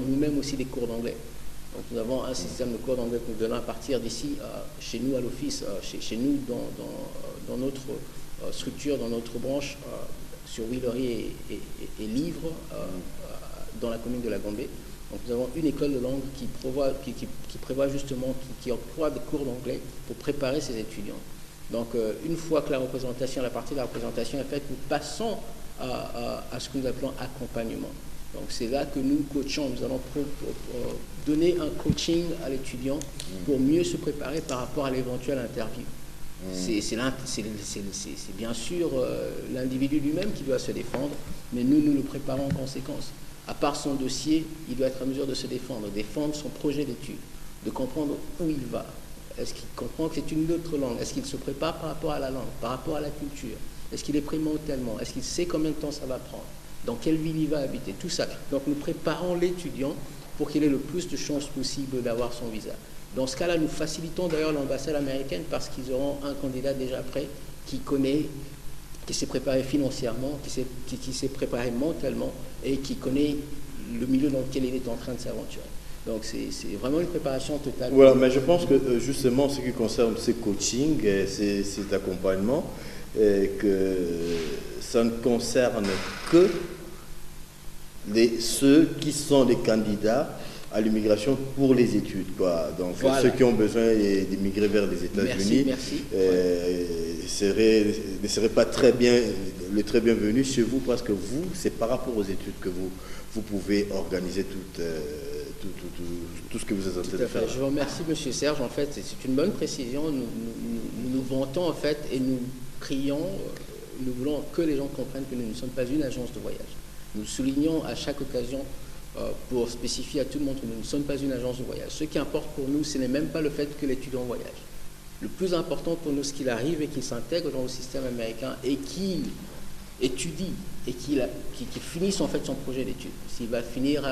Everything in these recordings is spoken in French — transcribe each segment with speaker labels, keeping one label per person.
Speaker 1: nous-mêmes aussi des cours d'anglais. Donc nous avons un système de cours d'anglais que nous donnons à partir d'ici, chez nous à l'office, chez nous dans notre structure, dans notre branche, sur Huileries et Livres, dans la commune de la Gambie. Donc nous avons une école de langue qui prévoit justement, qui octroie des cours d'anglais pour préparer ses étudiants. Donc une fois que la partie de la représentation est faite, nous passons à ce que nous appelons accompagnement. Donc c'est là que nous coachons, nous allons donner un coaching à l'étudiant pour mieux se préparer par rapport à l'éventuelle interview. C'est bien sûr l'individu lui-même qui doit se défendre, mais nous le préparons en conséquence. À part son dossier, il doit être en mesure de se défendre son projet d'études, de comprendre où il va. Est-ce qu'il comprend que c'est une autre langue? Est-ce qu'il se prépare par rapport à la langue, par rapport à la culture? Est-ce qu'il est prêt mentalement? Est-ce qu'il sait combien de temps ça va prendre? Dans quelle ville il va habiter? Tout ça. Donc nous préparons l'étudiant pour qu'il ait le plus de chances possible d'avoir son visa. Dans ce cas-là, nous facilitons d'ailleurs l'ambassade américaine parce qu'ils auront un candidat déjà prêt qui s'est préparé financièrement, qui s'est préparé mentalement et qui connaît le milieu dans lequel il est en train de s'aventurer. Donc c'est vraiment une préparation totale.
Speaker 2: Voilà, mais je pense que justement, ce qui concerne ces coachings, cet accompagnement, que ça ne concerne que ceux qui sont des candidats à l'immigration pour les études, quoi. Donc voilà. Ceux qui ont besoin d'immigrer vers les États-Unis ne seraient pas très bienvenus chez vous, parce que vous, c'est par rapport aux études que vous pouvez organiser tout ce que vous êtes en train de faire.
Speaker 1: Je vous remercie, Monsieur Serge. En fait, c'est une bonne précision. Nous vantons en fait et nous crions, nous voulons que les gens comprennent que nous ne sommes pas une agence de voyage. Nous soulignons à chaque occasion pour spécifier à tout le monde que nous ne sommes pas une agence de voyage. Ce qui importe pour nous, ce n'est même pas le fait que l'étudiant voyage. Le plus important pour nous, c'est qu'il arrive et qu'il s'intègre dans le système américain et qu'il étudie et qu'il finisse en fait son projet d'études. S'il va finir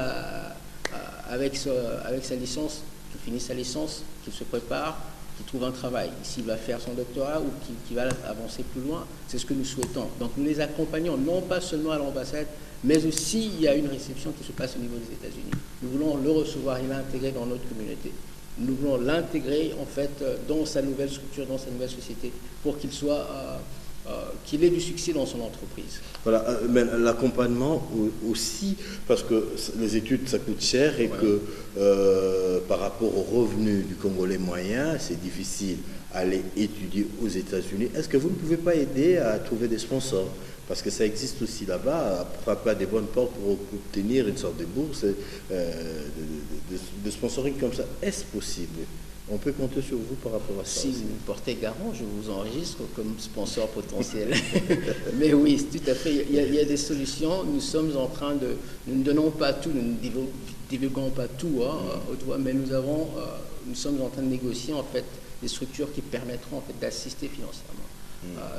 Speaker 1: avec sa licence, qu'il finisse sa licence, qu'il se prépare, qu'il trouve un travail. S'il va faire son doctorat ou qu'il va avancer plus loin, c'est ce que nous souhaitons. Donc nous les accompagnons non pas seulement à l'ambassade, mais aussi il y a une réception qui se passe au niveau des États-Unis. Nous voulons le recevoir et l'intégrer dans notre communauté. Nous voulons l'intégrer en fait dans sa nouvelle structure, dans sa nouvelle société, pour qu'il ait du succès dans son entreprise.
Speaker 2: Voilà, mais l'accompagnement aussi, parce que les études ça coûte cher et que par rapport aux revenus du Congolais moyen, c'est difficile d'aller étudier aux États-Unis. Est-ce que vous ne pouvez pas aider à trouver des sponsors? Parce que ça existe aussi là-bas, à frapper à des bonnes portes pour obtenir une sorte de bourse, de sponsoring comme ça. Est-ce possible? On peut compter sur vous par rapport à ça.
Speaker 1: Si vous me portez garant, je vous enregistre comme sponsor potentiel. Mais oui, tout à fait, il y a des solutions. Nous sommes en train de... Nous ne donnons pas tout, nous ne divulguons pas tout, mais nous sommes en train de négocier en fait des structures qui permettront en fait d'assister financièrement.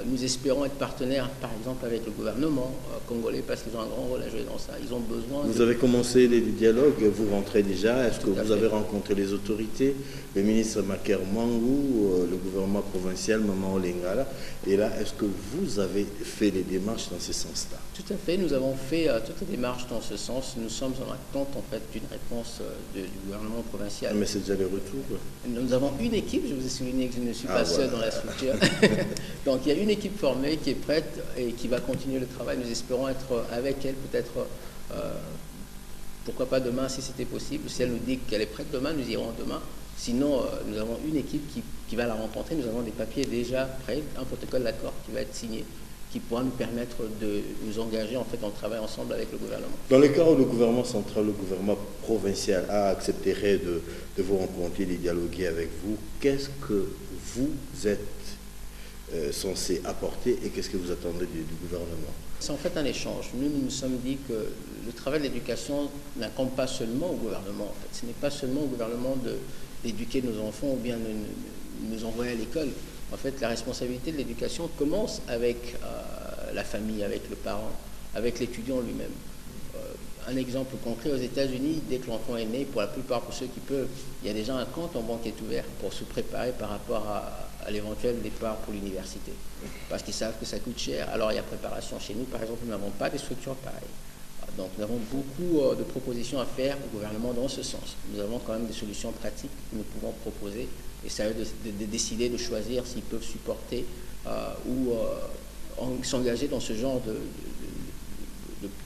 Speaker 1: Nous espérons être partenaires, par exemple, avec le gouvernement congolais, parce qu'ils ont un grand rôle à jouer dans ça. Ils ont besoin.
Speaker 2: Vous avez commencé les dialogues, vous rentrez déjà. Est-ce que vous avez rencontré les autorités, le ministre Maker Mangou, le gouvernement provincial, Maman Olengala? Et là, est-ce que vous avez fait les démarches dans ce sens-là?
Speaker 1: Tout à fait. Nous avons fait toutes les démarches dans ce sens. Nous sommes en attente, en fait, d'une réponse du gouvernement provincial.
Speaker 2: Mais c'est déjà le retour.
Speaker 1: Nous avons une équipe. Je vous ai souligné que je ne suis pas seul dans la structure. Donc il y a une équipe formée qui est prête et qui va continuer le travail. Nous espérons être avec elle peut-être, pourquoi pas demain si c'était possible. Si elle nous dit qu'elle est prête demain, nous irons demain. Sinon, nous avons une équipe qui va la rencontrer. Nous avons des papiers déjà prêts, un protocole d'accord qui va être signé, qui pourra nous permettre de nous engager en fait en travail ensemble avec le gouvernement.
Speaker 2: Dans le cas où le gouvernement central, le gouvernement provincial accepterait de vous rencontrer, de dialoguer avec vous, qu'est-ce que vous êtes censé apporter et qu'est-ce que vous attendez du gouvernement?
Speaker 1: C'est en fait un échange. Nous nous sommes dit que le travail de l'éducation n'incombe pas seulement au gouvernement. En fait. Ce n'est pas seulement au gouvernement d'éduquer nos enfants ou bien nous envoyer à l'école. En fait, la responsabilité de l'éducation commence avec la famille, avec le parent, avec l'étudiant lui-même. Un exemple concret, aux États-Unis, dès que l'enfant est né, pour la plupart, pour ceux qui peuvent, il y a déjà un compte en banque qui est ouvert pour se préparer par rapport à l'éventuel départ pour l'université. Parce qu'ils savent que ça coûte cher, alors il y a préparation. Chez nous, par exemple, nous n'avons pas de structure pareille. Donc nous avons beaucoup de propositions à faire au gouvernement dans ce sens. Nous avons quand même des solutions pratiques que nous pouvons proposer et c'est à eux de décider, de choisir s'ils peuvent supporter ou s'engager dans ce genre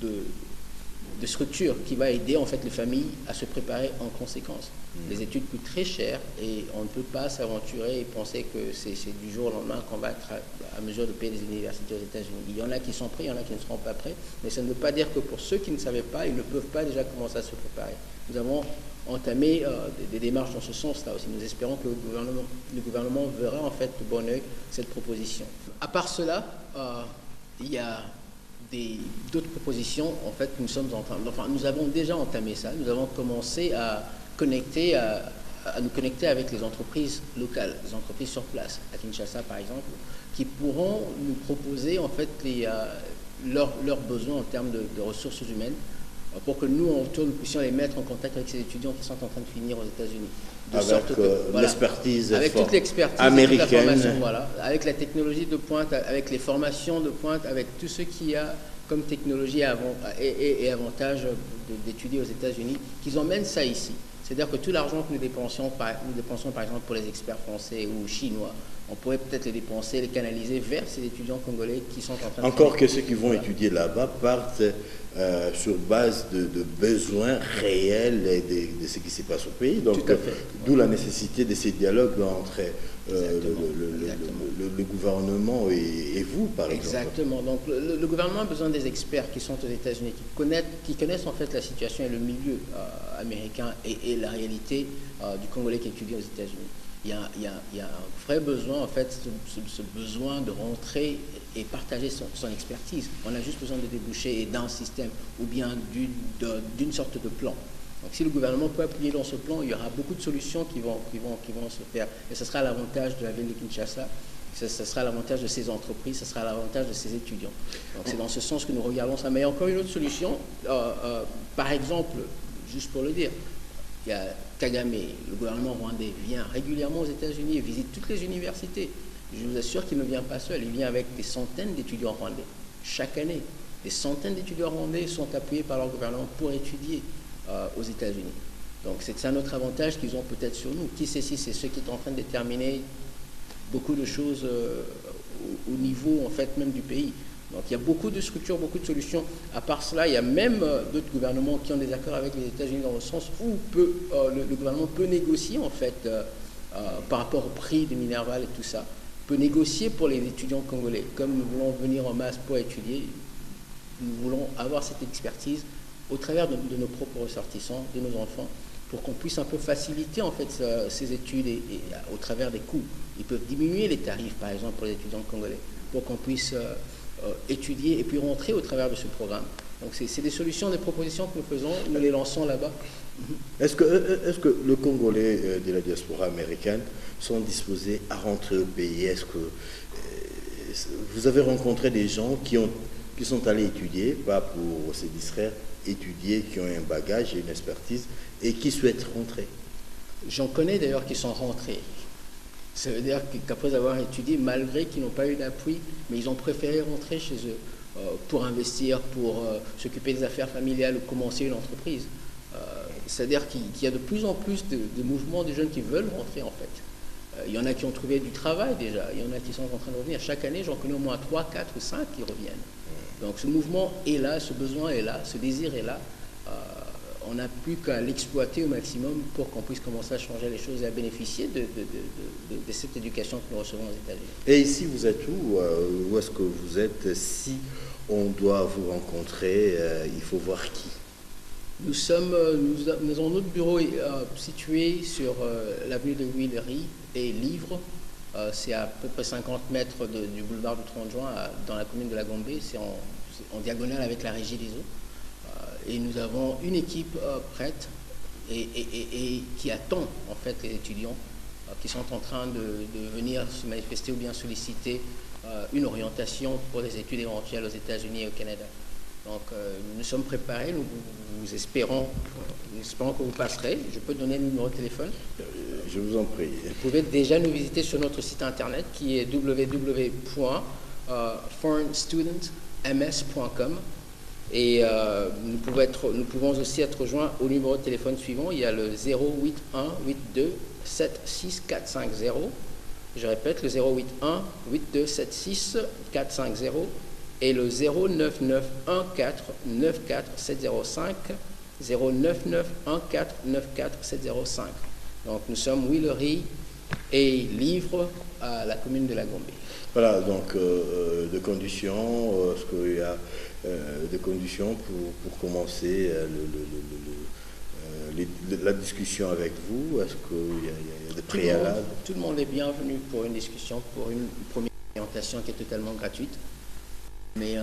Speaker 1: de structure qui va aider en fait les familles à se préparer en conséquence. Les études coûtent très cher et on ne peut pas s'aventurer et penser que c'est du jour au lendemain qu'on va être à mesure de payer les universités aux États-Unis. Il y en a qui sont prêts, il y en a qui ne seront pas prêts, mais ça ne veut pas dire que pour ceux qui ne savaient pas, ils ne peuvent pas déjà commencer à se préparer. Nous avons entamé des démarches dans ce sens-là aussi. Nous espérons que le gouvernement verra en fait de bon œil cette proposition. À part cela, il y a d'autres propositions en fait que nous sommes en train. Enfin, nous avons déjà entamé ça. Nous avons commencé à nous connecter avec les entreprises locales, les entreprises sur place, à Kinshasa par exemple, qui pourront nous proposer en fait leurs besoins en termes de ressources humaines pour que nous, en retour, nous puissions les mettre en contact avec ces étudiants qui sont en train de finir aux États-Unis.
Speaker 2: Avec l'expertise
Speaker 1: avec toute l'expertise
Speaker 2: américaine,
Speaker 1: toute la formation, voilà, avec la technologie de pointe, avec les formations de pointe, avec tout ce qu'il y a comme technologie et avantage d'étudier aux États-Unis, qu'ils emmènent ça ici. C'est-à-dire que tout l'argent que nous dépensons par exemple pour les experts français ou chinois, on pourrait peut-être les dépenser, les canaliser vers ces étudiants congolais qui sont en train de...
Speaker 2: Encore que ceux qui vont étudier là-bas partent sur base de besoins réels et de ce qui se passe au pays. Donc, d'où la nécessité de ces dialogues entre le gouvernement et vous, par exemple.
Speaker 1: Exactement. Donc, le gouvernement a besoin des experts qui sont aux États-Unis, qui connaissent en fait la situation et le milieu américain et la réalité du Congolais qui étudie aux États-Unis. Il y a un vrai besoin, en fait, ce besoin de rentrer et partager son expertise. On a juste besoin de déboucher d'un système ou bien d'une sorte de plan. Donc si le gouvernement peut appuyer dans ce plan, il y aura beaucoup de solutions qui vont se faire. Et ce sera l'avantage de la ville de Kinshasa, ce sera l'avantage de ces entreprises, ce sera l'avantage de ces étudiants. Donc c'est dans ce sens que nous regardons ça. Mais il y a encore une autre solution. Par exemple, juste pour le dire, il y a Kagame, le gouvernement rwandais, vient régulièrement aux États-Unis et visite toutes les universités. Je vous assure qu'il ne vient pas seul, il vient avec des centaines d'étudiants rwandais. Chaque année, des centaines d'étudiants rwandais sont appuyés par leur gouvernement pour étudier aux États-Unis. Donc c'est un autre avantage qu'ils ont peut-être sur nous. Qui sait si c'est ceux qui sont en train de déterminer beaucoup de choses au niveau en fait même du pays. Donc il y a beaucoup de structures, beaucoup de solutions. À part cela, il y a même d'autres gouvernements qui ont des accords avec les États-Unis dans le sens où le gouvernement peut négocier en fait par rapport au prix du minéral et tout ça. Peut négocier pour les étudiants congolais. Comme nous voulons venir en masse pour étudier, nous voulons avoir cette expertise au travers de nos propres ressortissants, de nos enfants, pour qu'on puisse un peu faciliter en fait ces études et au travers des coûts. Ils peuvent diminuer les tarifs, par exemple, pour les étudiants congolais, pour qu'on puisse étudier et puis rentrer au travers de ce programme. Donc c'est des solutions, des propositions que nous faisons, nous les lançons là-bas.
Speaker 2: Est-ce que le Congolais de la diaspora américaine sont disposés à rentrer au pays? Est-ce que vous avez rencontré des gens qui sont allés étudier, pas pour se distraire, étudier, qui ont un bagage et une expertise et qui souhaitent rentrer?
Speaker 1: J'en connais d'ailleurs qui sont rentrés. Ça veut dire qu'après avoir étudié, malgré qu'ils n'ont pas eu d'appui, mais ils ont préféré rentrer chez eux pour investir, pour s'occuper des affaires familiales ou commencer une entreprise. C'est-à-dire qu'il y a de plus en plus de mouvements de jeunes qui veulent rentrer en fait. Il y en a qui ont trouvé du travail déjà, il y en a qui sont en train de revenir. Chaque année, j'en connais au moins 3, 4 ou 5 qui reviennent. Donc ce mouvement est là, ce besoin est là, ce désir est là. On n'a plus qu'à l'exploiter au maximum pour qu'on puisse commencer à changer les choses et à bénéficier de cette éducation que nous recevons aux États-Unis.
Speaker 2: Et ici, vous êtes où? Où est-ce que vous êtes? Si on doit vous rencontrer, il faut voir qui?
Speaker 1: Nous avons notre bureau situé sur l'avenue de Huillery et Livre. C'est à peu près 50 mètres du boulevard du 30 juin dans la commune de la Gombe. C'est en diagonale avec la Régie des eaux. Et nous avons une équipe prête et qui attend en fait les étudiants qui sont en train de venir se manifester ou bien solliciter une orientation pour des études éventuelles aux États-Unis et au Canada. Donc nous sommes préparés, nous espérons que vous passerez. Je peux donner le numéro de téléphone.
Speaker 2: Je vous en prie.
Speaker 1: Vous pouvez déjà nous visiter sur notre site internet qui est www.foreignstudentms.com. Et nous pouvons aussi être rejoints au numéro de téléphone suivant. Il y a le 081 82 76 450. Je répète, le 081 82 76 450 et le 099 14 94 705. 099 14 94 705. Donc nous sommes Huileries et livres à la commune de La Gombe.
Speaker 2: Voilà, donc de conditions, est-ce qu'il y a des conditions pour commencer la discussion avec vous? Est-ce qu'il y a des préalables?
Speaker 1: Tout le monde est bienvenu pour une discussion, pour une première orientation qui est totalement gratuite. Mais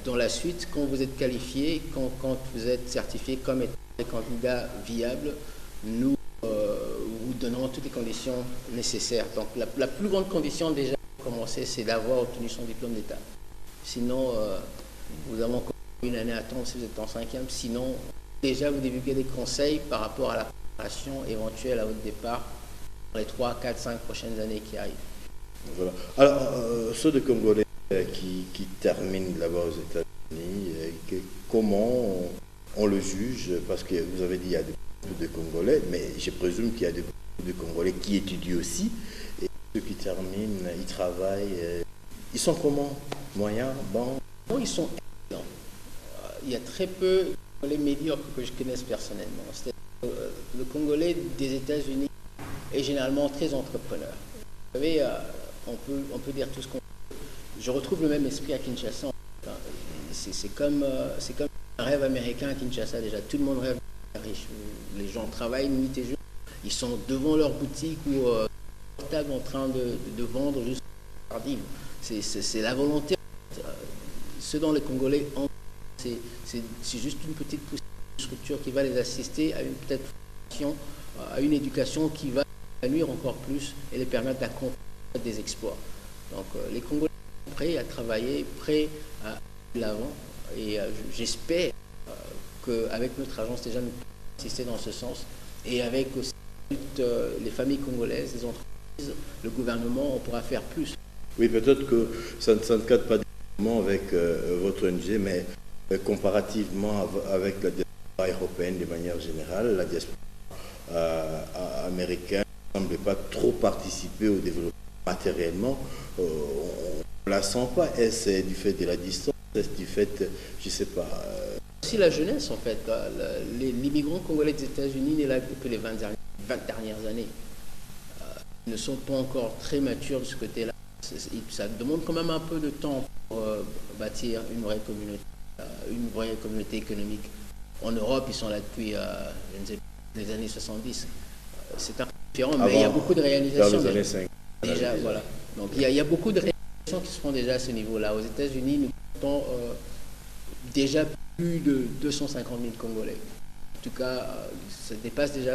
Speaker 1: dans la suite, quand vous êtes qualifié, quand vous êtes certifié comme étant des candidats viables, nous vous donnons toutes les conditions nécessaires. Donc la plus grande condition déjà pour commencer, c'est d'avoir obtenu son diplôme d'État. Sinon, vous avez encore une année à attendre si vous êtes en 5e. Sinon, déjà vous divulguez des conseils par rapport à la préparation éventuelle à votre départ dans les 3, 4, 5 prochaines années qui arrivent.
Speaker 2: Voilà. Alors, ceux de Congolais qui terminent là-bas aux États-Unis, comment on le juge? Parce que vous avez dit qu'il y a beaucoup de Congolais, mais je présume qu'il y a beaucoup de Congolais qui étudient aussi. Et ceux qui terminent, ils travaillent. Ils sont comment? Moyens? Bons?
Speaker 1: Non, ils sont excellents. Il y a très peu de Congolais médiocres que je connaisse personnellement. Le Congolais des États-Unis est généralement très entrepreneur. Vous savez, on peut dire tout ce qu'on veut. Je retrouve le même esprit à Kinshasa. C'est comme un rêve américain à Kinshasa déjà. Tout le monde rêve d'être riche. Les gens travaillent nuit et jour. Ils sont devant leur boutique ou portable en train de vendre juste pour vivre. C'est la volonté. Ce dont les Congolais ont, c'est juste une petite structure qui va les assister à une peut-être formation, à une éducation qui va nuire encore plus et les permettre d'accomplir des exploits. Donc les Congolais sont prêts à travailler, prêts à aller de l'avant et j'espère qu'avec notre agence déjà nous pouvons assister dans ce sens et avec aussi les familles congolaises, les entreprises, le gouvernement, on pourra faire plus.
Speaker 2: Oui, peut-être que ça ne cadre pas directement avec votre ONG, mais comparativement avec la diaspora européenne de manière générale, la diaspora américaine ne semble pas trop participer au développement matériellement. On ne la sent pas. Est-ce du fait de la distance? Est-ce du fait, je ne sais pas...
Speaker 1: Aussi la jeunesse, en fait. Les migrants congolais des États-Unis nés là depuis les 20 dernières années ne sont pas encore très matures de ce côté-là. Ça demande quand même un peu de temps pour bâtir une vraie communauté économique. En Europe, ils sont là depuis les années 70. C'est un peu différent, mais il y a beaucoup de réalisations.
Speaker 2: Dans les années 50.
Speaker 1: Déjà, voilà. Donc il y a beaucoup de réalisations qui se font déjà à ce niveau-là. Aux États-Unis, nous comptons déjà plus de 250 000 Congolais. En tout cas, ça dépasse déjà,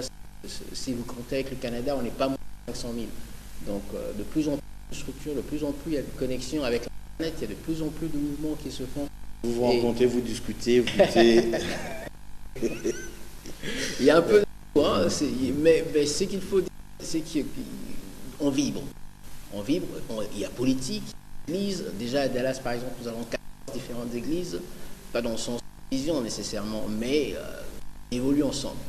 Speaker 1: si vous comptez avec le Canada, on n'est pas moins de 500 000. Donc de plus en plus de structures, de plus en plus il y a de connexions avec Internet, il y a de plus en plus de mouvements qui se font.
Speaker 2: Vous vous rencontrez, vous discutez, vous goûtez.
Speaker 1: Il y a un peu de tout, hein, mais ce qu'il faut dire, c'est qu'on vibre. On vibre, il y a politique, église. Déjà à Dallas, par exemple, nous avons 4 différentes églises, pas dans le sens de vision nécessairement, mais on évolue ensemble.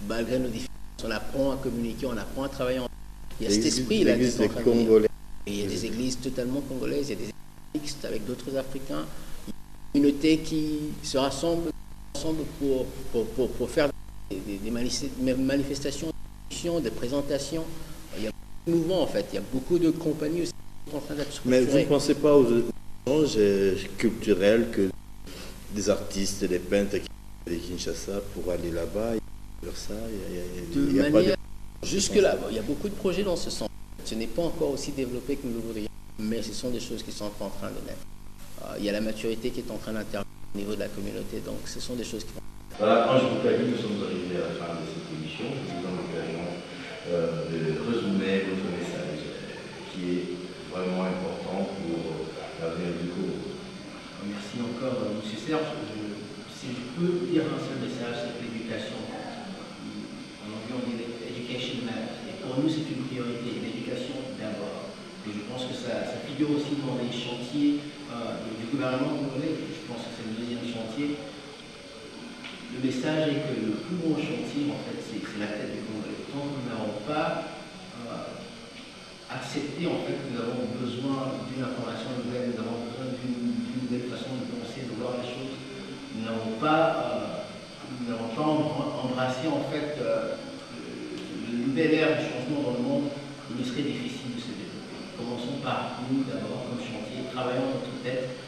Speaker 1: Malgré nos différences, on apprend à communiquer, on apprend à travailler ensemble. Il y a cet esprit-là qui est en train de venir. Et il y a des églises totalement congolaises, il y a des églises mixtes avec d'autres Africains. Il y a une communauté qui se rassemble ensemble pour faire des manifestations, des présentations. Il y a beaucoup de mouvements en fait, il y a beaucoup de compagnies aussi qui sont en train d'être structurées.
Speaker 2: Mais vous ne pensez pas aux échanges culturels que des artistes, des peintres qui viennent de Kinshasa pour aller là-bas, faire ça, il y a pas de...
Speaker 1: Jusque-là, il y a beaucoup de projets dans ce sens. Ce n'est pas encore aussi développé que nous le voudrions, mais ce sont des choses qui sont en train de naître. Il y a la maturité qui est en train d'intervenir au niveau de la communauté, donc ce sont des choses qui vont...
Speaker 3: Voilà, Ange Boukali, nous sommes arrivés à la fin de cette émission. Je vous donne l'occasion de résumer votre message qui est vraiment important pour l'avenir du Congo.
Speaker 4: Merci encore, M. Serge. Si je peux dire un seul message, c'est que l'éducation, en anglais on dit education matters. Et pour nous, c'est une priorité, l'éducation d'abord. Et je pense que ça figure aussi dans les chantiers du gouvernement congolais. Je pense que c'est le deuxième chantier. le message est que le plus bon chantier, en fait, c'est la tête du Congolais. Tant que nous n'avons pas accepté en fait que nous avons besoin d'une information nouvelle, nous avons besoin d'une nouvelle façon de penser, de voir les choses, nous n'avons pas embrassé en fait le nouvel ère du changement dans le monde, il nous serait difficile de se développer. Commençons par nous d'abord comme chantier, travaillons notre tête,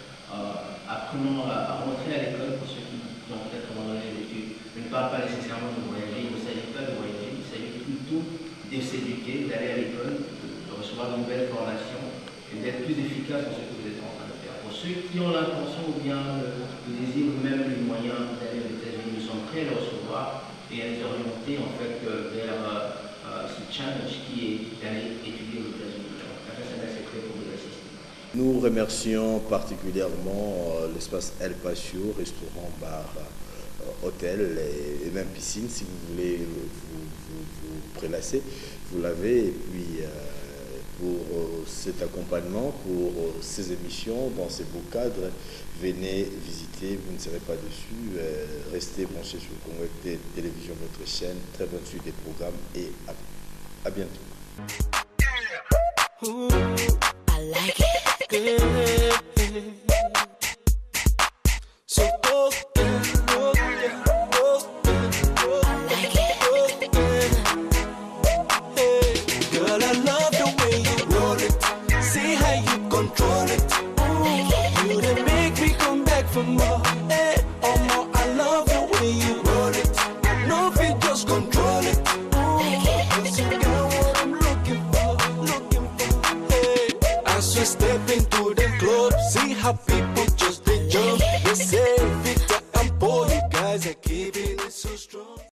Speaker 4: apprenons à rentrer à l'école pour ceux qui ont peut-être abandonné les études. Je ne parle pas nécessairement de voyager, il ne s'agit pas de voyager, il s'agit plutôt de s'éduquer, d'aller à l'école, de recevoir de nouvelles formations et d'être plus efficace dans ce que vous êtes en train de faire. Pour ceux qui ont l'intention ou bien le désir ou même les moyens d'aller aux États-Unis, nous sommes prêts à les recevoir et à les orienter en fait vers ce challenge qui est d'aller étudier aux États-Unis. Après, ça m'accepterait pour vous assister.
Speaker 2: Nous remercions particulièrement l'espace El Patio, restaurant, bar, hôtel et même piscine. Si vous voulez vous prélasser, vous l'avez. Et puis pour cet accompagnement, pour ces émissions, dans ces beaux cadres, venez visiter, vous ne serez pas déçus. Restez branchés sur Congo Télévision, votre chaîne. Très bonne suite des programmes et à bientôt.
Speaker 5: Ooh, I like it.